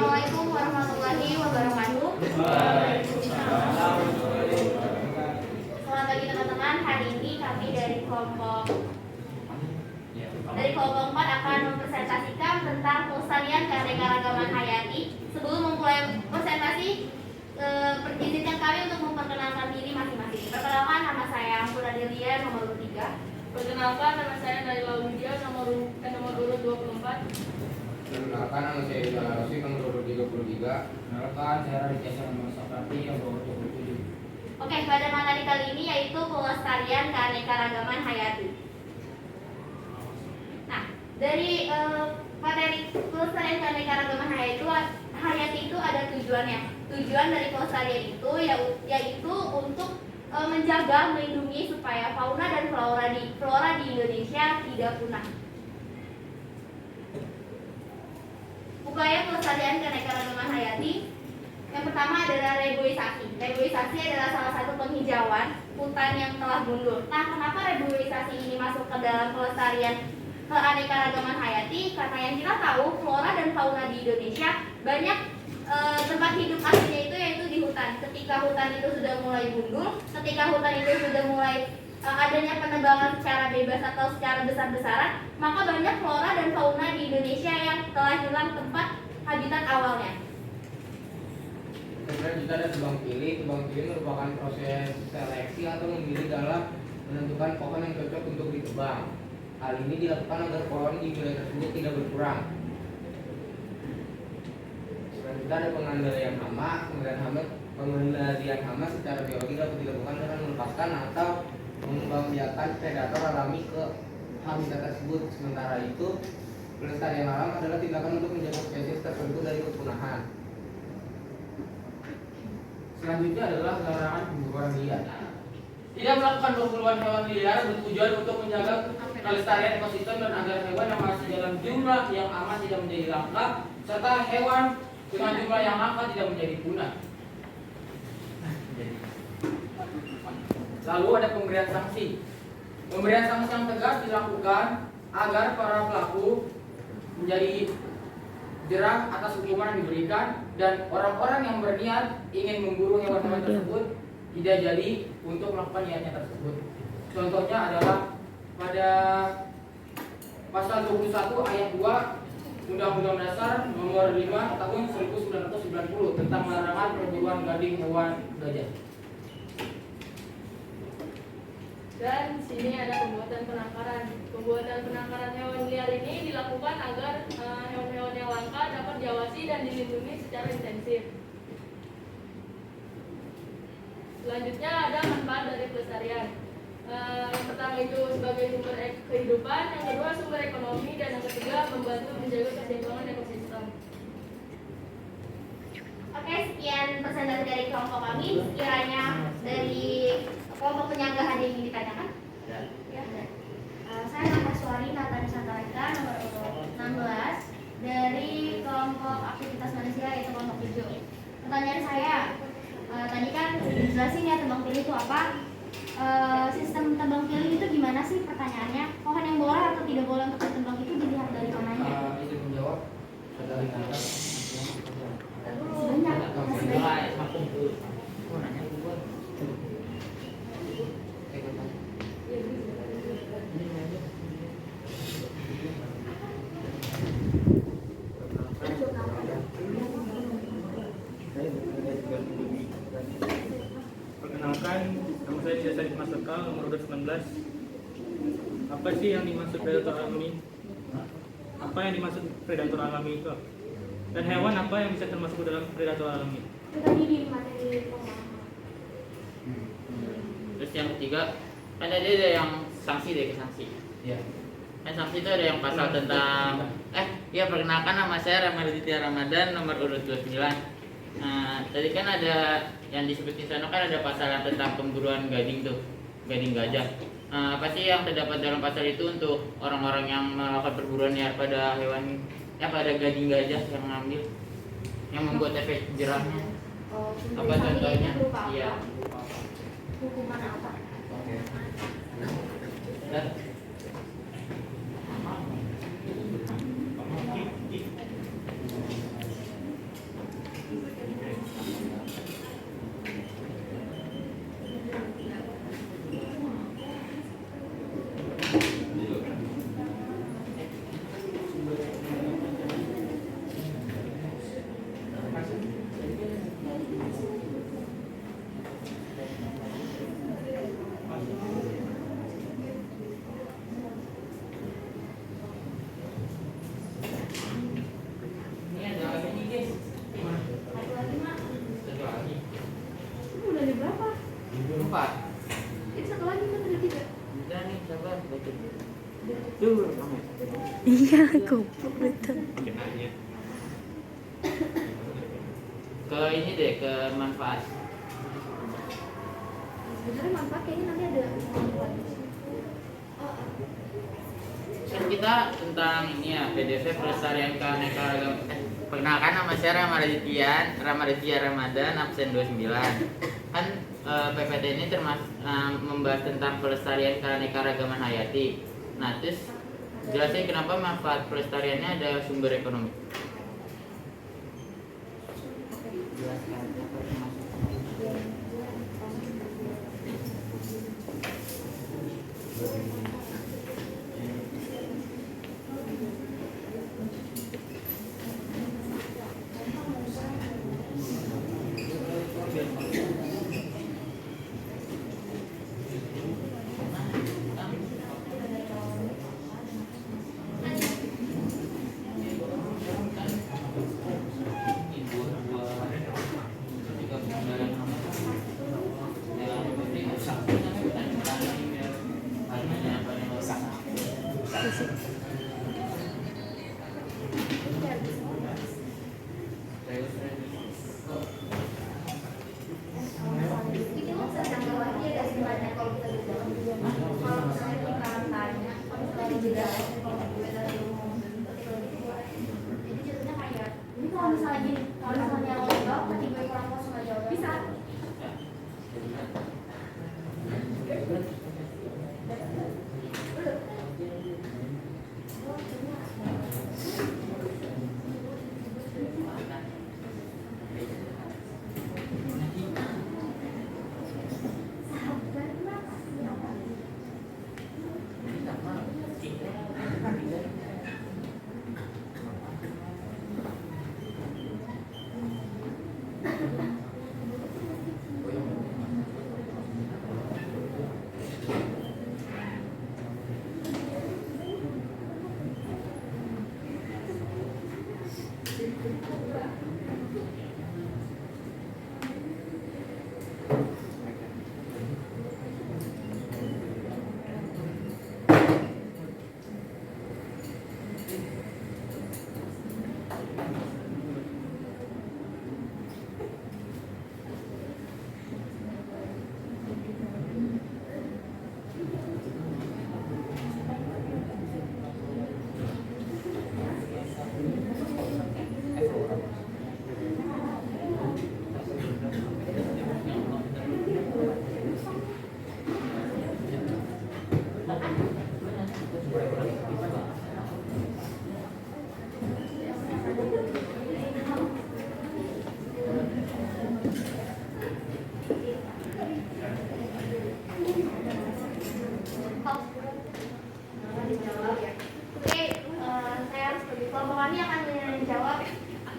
Assalamualaikum warahmatullahi wabarakatuh. Selamat pagi teman-teman. Hari ini kami dari kelompok 4 akan mempresentasikan tentang pelestarian keanekaragaman hayati. Sebelum memulai presentasi, izinkan kami untuk memperkenalkan diri masing-masing. Perkenalkan, nama saya Ampura Delia, nomor 3. Perkenalkan, nama saya Naila Widya, nomor urut 24. Perkenalkan, nama saya Ida Larosi, nomor urut 33. Perkenalkan, saya Raditya Sarama Saprati, nomor urut 27. Oke, pada materi kali ini yaitu pelestarian keanekaragaman hayati. Nah, dari materi pelestarian keanekaragaman hayati itu ada tujuannya. Tujuan dari pelestarian itu yaitu untuk menjaga, melindungi supaya fauna dan flora di Indonesia tidak punah. Upaya pelestarian keanekaragaman hayati yang pertama adalah reboisasi. Reboisasi adalah salah satu penghijauan hutan yang telah gundul. Nah, kenapa reboisasi ini masuk ke dalam pelestarian keanekaragaman hayati? Karena yang kita tahu, flora dan fauna di Indonesia banyak tempat hidup aslinya itu yaitu di hutan. Ketika hutan itu sudah mulai gundul, ketika hutan itu sudah mulai adanya penebangan secara bebas atau secara besar-besaran, maka banyak flora dan fauna di Indonesia yang telah hilang tempat habitat awalnya. Kemudian juga ada tebang pilih. Tebang pilih merupakan proses seleksi atau memilih dalam menentukan pohon yang cocok untuk ditebang. Hal ini dilakukan agar pohon di wilayah tersebut tidak berkurang. Kemudian juga ada pengendalian hama. Pengendalian hama secara biologi dapat dilakukan dengan melepaskan atau membiarkan predator alami ke habitat tersebut. Sementara itu, pelestarian alam adalah tindakan untuk menjaga spesies tertentu dari kepunahan. Selanjutnya adalah larangan pemburuan liar. Tidak melakukan pemburuan hewan liar bertujuan untuk menjaga kelestarian ekosistem dan agar hewan yang masih dalam jumlah yang aman tidak menjadi langka, serta hewan dengan jumlah yang langka tidak menjadi punah. Lalu ada pemberian sanksi. Pemberian sanksi yang tegas dilakukan agar para pelaku menjadi jerah atas hukuman yang diberikan, dan orang-orang yang berniat ingin memburu hewan-hewan tersebut tidak jadi untuk melakukan niatnya tersebut. Contohnya adalah pada pasal 21 ayat 2 Undang-Undang Dasar Nomor 5 Tahun 1990 tentang larangan perburuan gading hewan gajah. Dan di sini ada pembuatan penangkaran. Pembuatan penangkaran hewan liar ini dilakukan agar hewan-hewan yang langka dapat diawasi dan dilindungi secara intensif. Selanjutnya ada manfaat dari pelestarian. Yang pertama itu sebagai sumber kehidupan, yang kedua sumber ekonomi, dan yang ketiga membantu menjaga keseimbangan ekosistem. Oke, sekian presentasi dari kelompok kami. Sekiranya dari kelompok penyangga ada yang ingin ditanyakan? Ya. Saya Nataswari Natani Santaleka, nomor urut 16 dari kelompok aktivitas manusia yaitu kelompok 7. Pertanyaan saya, tadi kan dijelasin ya tebang pilih itu apa? Sistem tebang pilih itu gimana sih pertanyaannya? Pohon yang boleh atau tidak boleh untuk ditebang itu dilihat dari mananya? Izin menjawab. Sebentar, masih banyak. Perkenalkan, nama saya Dida Sadid Masaka, nomor urut 19. Apa sih yang dimaksud predator alami? Apa yang dimaksud predator alami itu? Dan hewan apa yang bisa termasuk dalam predator alami? Itu tadi di materi pemahaman. Terus yang ketiga, kan tadi ada yang sanksi deh, sanksi. Ya. Kan sanksi itu ada yang pasal tentang ya perkenalkan, nama saya Ramaditya Ramadan, nomor urut 29. Nah, tadi kan ada yang disebutin sana, kan ada pasal yang tentang pemburuan gading tuh, gading gajah. Apa sih yang terdapat dalam pasal itu untuk orang-orang yang melakukan perburuan liar pada hewan, pada gading gajah yang mengambil, yang membuat efek jerahnya? Apa contohnya? Iya. Hukuman apa? Oke. 4. Ini satu lagi kan ada 3. Udah nih, sabar baca. Tuh, kamu. Iya, goblok betul. Bikin aja. Ke ini deh, ke manfaat. Sebenarnya manfaat kayaknya nanti ada manfaat. Kan kita tentang ini ya, PDF pelestarian keanekaragaman. Perkenalkan, nama saya Ramaditya Ramadan, absen 29. Kan PPT ini termasuk membahas tentang pelestarian keanekaragaman hayati. Nah, terus jelasin kenapa manfaat pelestariannya ada sumber ekonomi. Jelaskan apa termasuk. Ini loh sedang lagi ada sebenarnya kalau kita di dalam. Kalau misalnya kita tanya, kalau misalnya di dalam, jadi jatuhnya kayak, ini kalau misalnya gini, kalau misalnya lo jawab, ketiga kurang kosong aja bisa.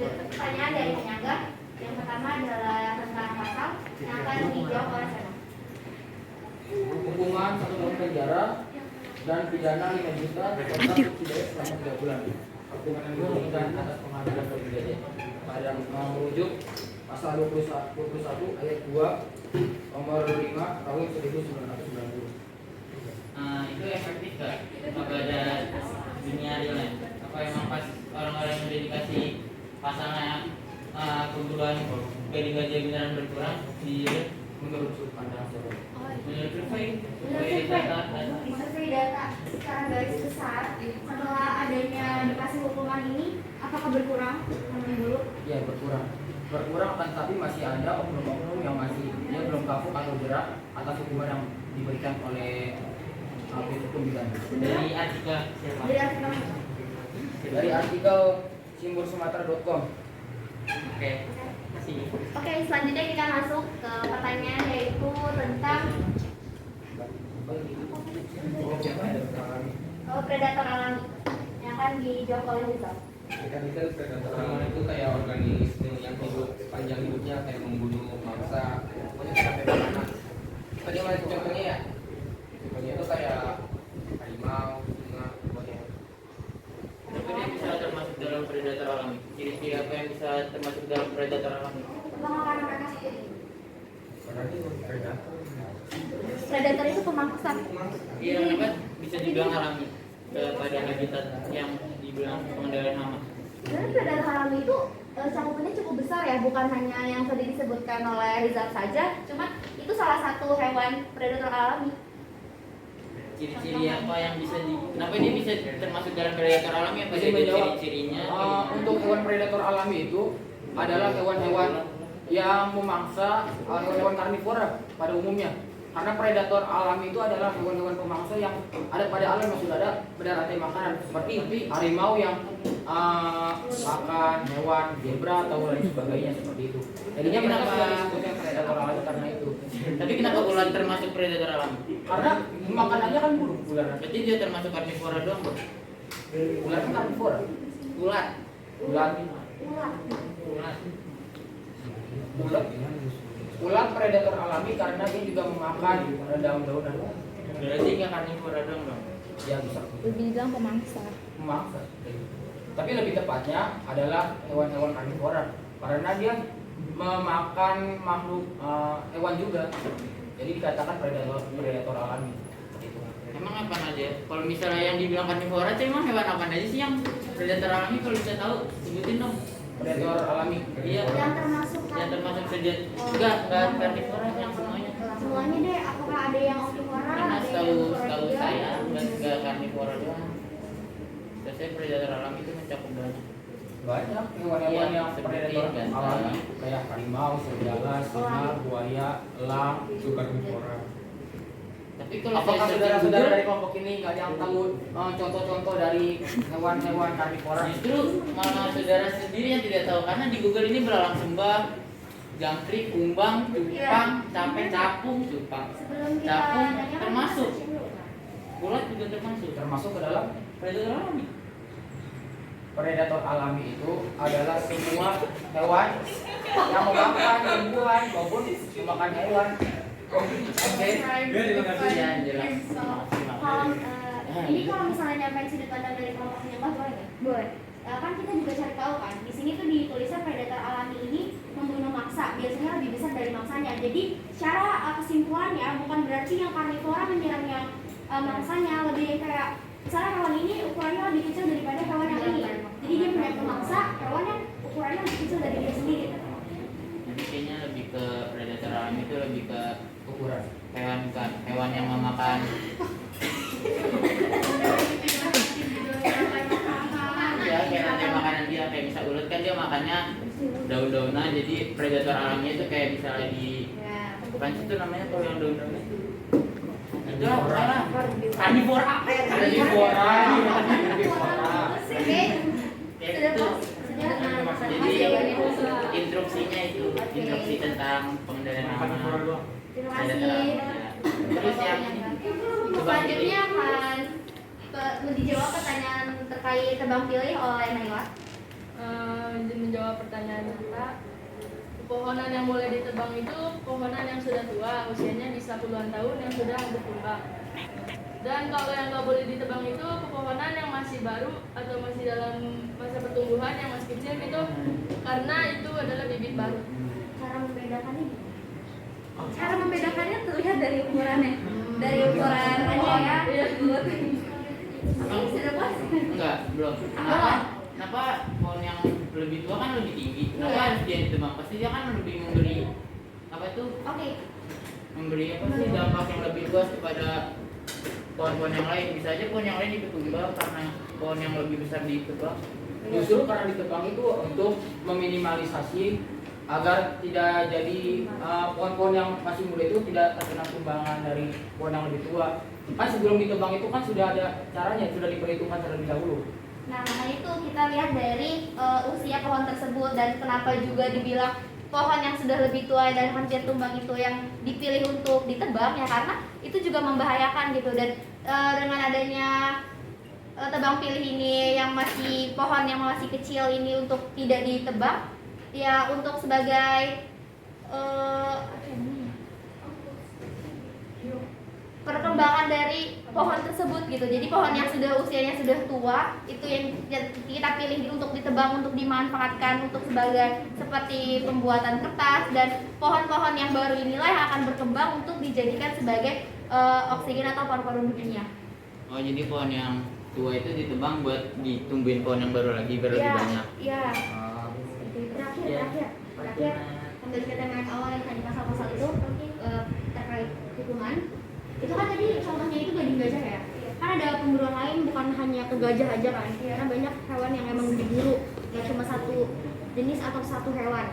Pertanyaan dari penyaga. Yang pertama adalah tentang pasal yang akan dijawab oleh saya. Hukuman 1 tahun penjara dan pidana 5 juta serta subsidi selama 3 bulan. Hukuman yang diberikan atas pengadilan berbeda pada merujuk pasal 21 ayat 2 nomor 5 tahun 1990. Itu efektif gak? Apa ada dunia realnya? Apa emang pas orang-orang yang udah dikasih pasangan pemburuan gaji beneran berkurang di Menurut sudut pandang saya. menurut survei Survei data secara garis besar setelah adanya dikasih hukuman ini apakah berkurang dulu? Ya berkurang akan, tapi masih ada oknum-oknum yang masih dia belum kapok atau jerak atas hukuman yang diberikan oleh hukum pidana. dari artikel siapa? Dari artikel simbursumatera.com. Oke, kasih. Oke, selanjutnya kita masuk ke pertanyaan yaitu tentang predator alami yang akan dijawab oleh Rizal. Ikan predator alami itu kayak organisme yang hidup panjang hidupnya kayak membunuh mangsa, pokoknya sampai mana. Tadi mana contohnya ya? Contohnya itu kayak harimau, singa, pokoknya. Tapi dia bisa termasuk dalam predator alami. Ciri-ciri apa yang bisa termasuk dalam predator alami? Bagaimana mereka sendiri? Berarti predator. Predator itu pemangsa. Iya, kan bisa dibilang alami kepada habitat yang dibilang pengendalian hama. Sebenarnya predator alami itu cakupannya cukup besar ya, bukan hanya yang tadi disebutkan oleh Rizal saja, cuma itu salah satu hewan predator alami. Ciri-ciri apa yang bisa kenapa dia bisa termasuk dalam predator alami? Apa Bisa saja menjawab. ciri-cirinya? Untuk hewan predator alami itu adalah hewan-hewan yang memangsa hewan-hewan karnivora pada umumnya. Karena predator alami itu adalah hewan-hewan pemangsa yang ada pada alam yang sudah ada pada rantai makanan, seperti harimau yang makan hewan zebra atau lain sebagainya seperti itu. Jadinya mereka sudah disebutnya predator alami karena itu. Tapi kenapa ular termasuk predator alami? Karena makanannya kan burung, ular. Berarti dia termasuk karnivora doang, Bro? Ular kan karnivora. Ular. Ular. Ular. Ular predator alami karena dia juga memakan daun-daunan. Berarti nggak karnivora doang dong? Ya bisa Lebih dibilang pemangsa. memangsa. Tapi lebih tepatnya adalah hewan-hewan karnivora karena dia memakan makhluk hewan juga. Jadi dikatakan predator alami. Seperti itu. Emang apa aja? Kalau misalnya yang dibilang karnivora, itu emang hewan apa aja sih yang predator alami? Kalau bisa tahu, sebutin dong. Predator alami. Iya. Yang termasuk Yang termasuk saja. Oh. Enggak karnivora yang semuanya. semuanya deh, apakah ada yang omnivora, Karena ada yang setahu herbivora juga? saya enggak karnivora doang. Setahu saya predator alami itu mencakup banyak. Banyak hewan-hewan Iya, yang seperti predator ganteng. alami kayak harimau, serigala, singa, buaya, elang, itu karnivora. Tapi kalau Apakah saya saudara-saudara searching dari kelompok ini nggak ada yang tahu contoh-contoh dari hewan-hewan karnivora? justru malah saudara sendiri yang tidak tahu karena di Google ini belalang sembah, jangkrik, kumbang, cupang, capek, capung, cupang, Sebelum kita capung nanya, kan termasuk. kita searching dulu. Ulat juga termasuk. Termasuk ke dalam Predator alami. predator alami itu adalah semua hewan yang memakan tumbuhan maupun memakan hewan. Oke. Terima kasih ya jelas. Kalau ini kalau misalnya nyampein sudut pandang dari kelompok penyembah boleh nggak? Boleh. Kan kita juga cari tahu kan, di sini tuh ditulisnya predator alami ini membunuh mangsa, biasanya lebih besar dari mangsanya. Jadi secara kesimpulannya bukan berarti yang karnivora menyerang yang mangsanya, lebih kayak misalnya hewan ini ukurannya lebih kecil daripada hewan yang ini. Jadi dia punya pemangsa hewan yang ukurannya lebih kecil dari dia sendiri. Jadi kayaknya lebih ke predator alami itu lebih ke Ukuran. hewan yang memakan ya kayak rantai makanan dia kayak misal ulat kan dia makannya daun-daunan jadi predator alamnya itu kayak misalnya di Ya, bukan itu namanya kalau yang daun-daunan itu lah karnivora Karnivora. Oke. kayak Sudah gitu. Sudah. Jadi instruksinya itu instruksi tentang pengendalian Karnivora hama. doang. Terima kasih. Terus yang Selanjutnya akan dijawab pertanyaan terkait tebang pilih oleh Naila. Menjawab pertanyaan kita, pepohonan yang boleh ditebang itu pepohonan yang sudah tua, usianya bisa puluhan tahun yang sudah berkembang. Dan kalau yang nggak boleh ditebang itu pepohonan yang masih baru atau masih dalam masa pertumbuhan yang masih kecil gitu, karena itu adalah bibit baru. Cara membedakannya gimana? Cara membedakannya terlihat dari ukurannya. Dari ukuran aja ya. Iya. Ini sudah puas? enggak belum kenapa pohon yang lebih tua kan lebih tinggi kenapa Iya. harus dia ditebang pasti dia kan lebih memberi apa itu Oke. memberi apa sih dampak yang lebih luas kepada pohon-pohon yang lain bisa aja pohon yang lain ditebang karena pohon yang lebih besar ditebang Justru karena ditebang itu untuk meminimalisasi agar tidak jadi pohon-pohon yang masih muda itu tidak terkena tumbangan dari pohon yang lebih tua. Kan sebelum ditebang itu kan sudah ada caranya, sudah diperhitungkan terlebih dahulu. Nah, makanya itu kita lihat dari usia pohon tersebut dan kenapa juga dibilang pohon yang sudah lebih tua dan hampir tumbang itu yang dipilih untuk ditebang ya karena itu juga membahayakan gitu dan dengan adanya tebang pilih ini yang masih pohon yang masih kecil ini untuk tidak ditebang ya untuk sebagai apa ya namanya? perkembangan dari pohon tersebut gitu. Jadi pohon yang sudah usianya sudah tua itu yang kita pilih untuk ditebang, untuk dimanfaatkan untuk sebagai seperti pembuatan kertas, dan pohon-pohon yang baru inilah yang akan berkembang untuk dijadikan sebagai oksigen atau paru-paru dunia. Oh, jadi pohon yang tua itu ditebang buat ditumbuhin pohon yang baru lagi biar lebih banyak. Iya. Oh. Terakhir kembali ke tema yang awal yang tadi pasal-pasal itu terkait hukuman. Itu kan tadi contohnya itu gading gajah ya. Kan ada pemburuan lain, bukan hanya ke gajah aja kan. Karena banyak hewan yang memang diburu, nggak cuma satu jenis atau satu hewan.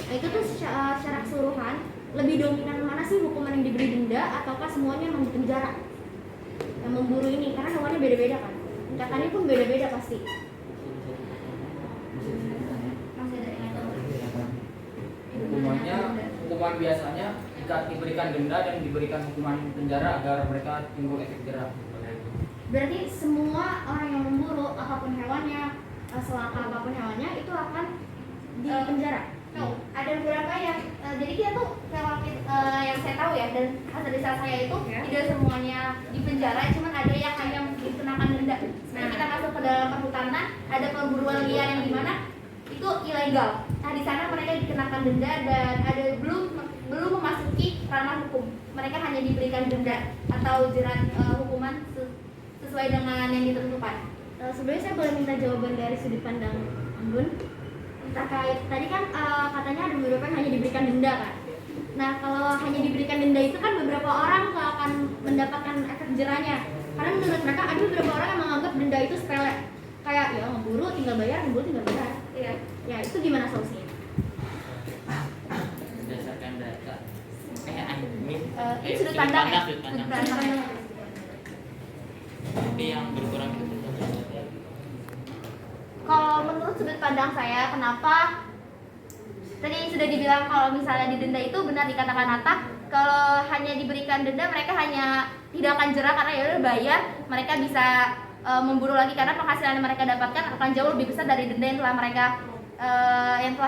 Nah itu tuh secara keseluruhan lebih dominan mana sih, hukuman yang diberi denda ataukah semuanya memang dipenjara yang memburu ini? Karena hewannya beda-beda kan, tingkatannya pun beda-beda pasti. Masih ada yang tahu? Hukuman biasanya jika diberikan denda dan diberikan hukuman penjara agar mereka timbul efek jerah. Berarti semua orang yang memburu apapun hewannya, selaka apapun hewannya itu akan di penjara. No, ada beberapa yang jadi kita tuh yang saya tahu ya, dan hasil riset saya itu tidak semuanya di penjara, cuman ada yang hanya dikenakan denda. Sebenarnya kita masuk ke dalam perhutanan, ada perburuan liar yang dimana itu ilegal. Nah di sana mereka dikenakan denda dan ada belum memasuki ranah hukum. Mereka hanya diberikan denda atau jerat hukuman sesuai dengan yang ditentukan. Sebenarnya saya boleh minta jawaban dari sudut pandang Anggun terkait tadi kan katanya ada beberapa yang hanya diberikan denda kan. Nah kalau hanya diberikan denda itu kan beberapa orang nggak akan mendapatkan efek jerahnya. Karena menurut mereka ada beberapa orang yang menganggap denda itu sepele. Kayak ya ngeburu tinggal bayar, ngeburu tinggal bayar. Iya. Ya itu gimana solusinya? Berdasarkan data. Ini sudut pandang ya. Sudut pandang. Tapi yang berkurang itu Kalau menurut sudut pandang saya, kenapa tadi sudah dibilang kalau misalnya didenda itu benar dikatakan Atta, kalau hanya diberikan denda mereka hanya tidak akan jerah karena ya udah bayar, mereka bisa memburu lagi karena penghasilan yang mereka dapatkan akan jauh lebih besar dari denda yang telah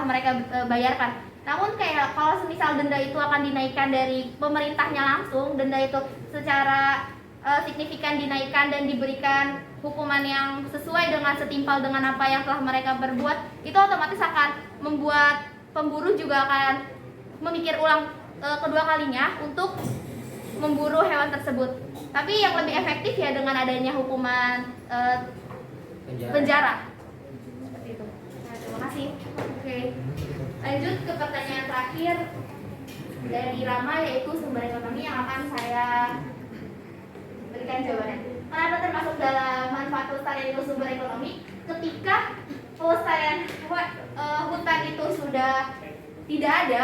mereka bayarkan. Namun kayak kalau semisal denda itu akan dinaikkan dari pemerintahnya langsung, denda itu secara signifikan dinaikkan dan diberikan hukuman yang sesuai dengan setimpal dengan apa yang telah mereka berbuat, itu otomatis akan membuat pemburu juga akan memikir ulang kedua kalinya untuk memburu hewan tersebut. Tapi yang lebih efektif ya dengan adanya hukuman penjara. Seperti itu. Nah, terima kasih. Oke. Lanjut ke pertanyaan terakhir dari Rama, yaitu sumber ekonomi yang akan saya berikan jawabannya. Kenapa termasuk dalam manfaat pelestarian itu sumber ekonomi? Ketika pelestarian hutan itu sudah tidak ada,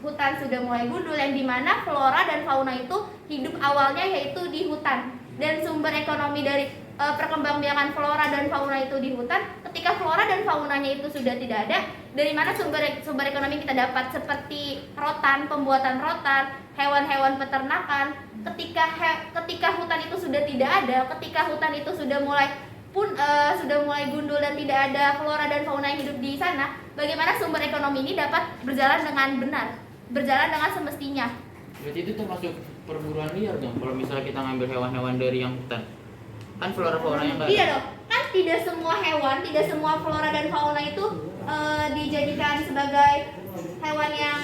hutan sudah mulai gundul, yang dimana flora dan fauna itu hidup awalnya yaitu di hutan, dan sumber ekonomi dari perkembangbiakan flora dan fauna itu di hutan. Ketika flora dan faunanya itu sudah tidak ada, dari mana sumber ekonomi kita dapat? Seperti rotan, pembuatan rotan, hewan-hewan peternakan. Ketika hutan itu sudah tidak ada, ketika hutan itu sudah mulai gundul dan tidak ada flora dan fauna yang hidup di sana, bagaimana sumber ekonomi ini dapat berjalan dengan benar, berjalan dengan semestinya? Berarti itu termasuk perburuan liar dong kalau misalnya kita ngambil hewan-hewan dari yang hutan. Kan flora fauna yang Tidak dong, kan tidak semua hewan, tidak semua flora dan fauna itu dijadikan sebagai hewan yang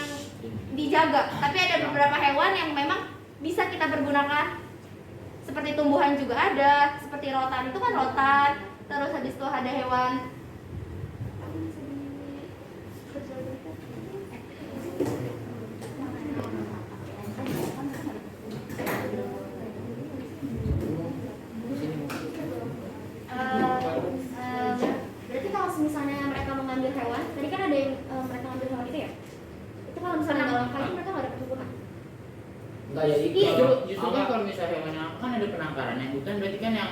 dijaga. Tapi ada beberapa hewan yang memang bisa kita pergunakan. Seperti tumbuhan juga ada, seperti rotan itu kan rotan. Terus habis itu ada hewan berarti kalau misalnya mereka mengambil hewan, tadi kan ada yang mereka ngambil hewan itu ya? Itu kalau misalnya nggak langka itu mereka nggak dapat hukuman. Enggak jadi Justru kan kalau misalnya hewan yang langka kan ada penangkaran, yang hutan berarti kan yang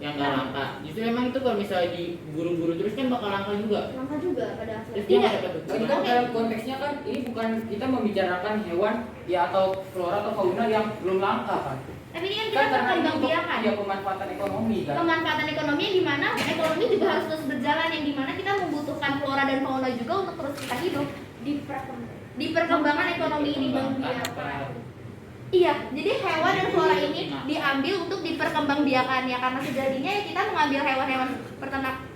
nggak langka. Justru emang itu kalau misalnya diburu-buru terus kan bakal langka juga. Langka juga pada Terus akhirnya. dia Tidak. nggak dapat ini hukuman. kan dalam konteksnya kan ini bukan kita membicarakan hewan ya atau flora atau fauna yang belum langka kan. Tapi ini kan kita Kan karena ini untuk perkembangbiakan. ya pemanfaatan ekonomi kan. Pemanfaatan ekonomi yang dimana ekonomi juga harus terus berjalan, yang dimana kita membutuhkan flora dan fauna juga untuk terus kita hidup di perkembangan ekonomi ini Dikembangkan membiarkan. apa? Iya, jadi hewan dan flora ini diambil untuk diperkembangbiakan ya, karena sejatinya ya kita mengambil hewan-hewan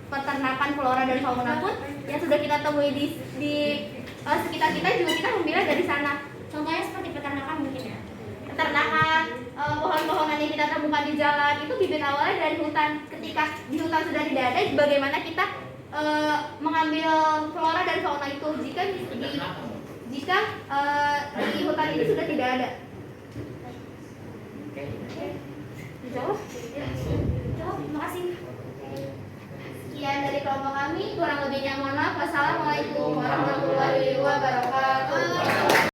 peternakan flora dan fauna pun yang sudah kita temui di sekitar kita juga kita ambilnya dari sana. Contohnya seperti peternakan mungkin ya. Peternakan pohon-pohonan yang kita temukan di jalan itu bibit awalnya dari hutan. Ketika di hutan sudah tidak ada, bagaimana kita mengambil flora dan fauna itu jika di hutan ini sudah tidak ada. Jawab? Jawab, terima kasih. Sekian dari kelompok kami, kurang lebihnya mohon maaf. Wassalamualaikum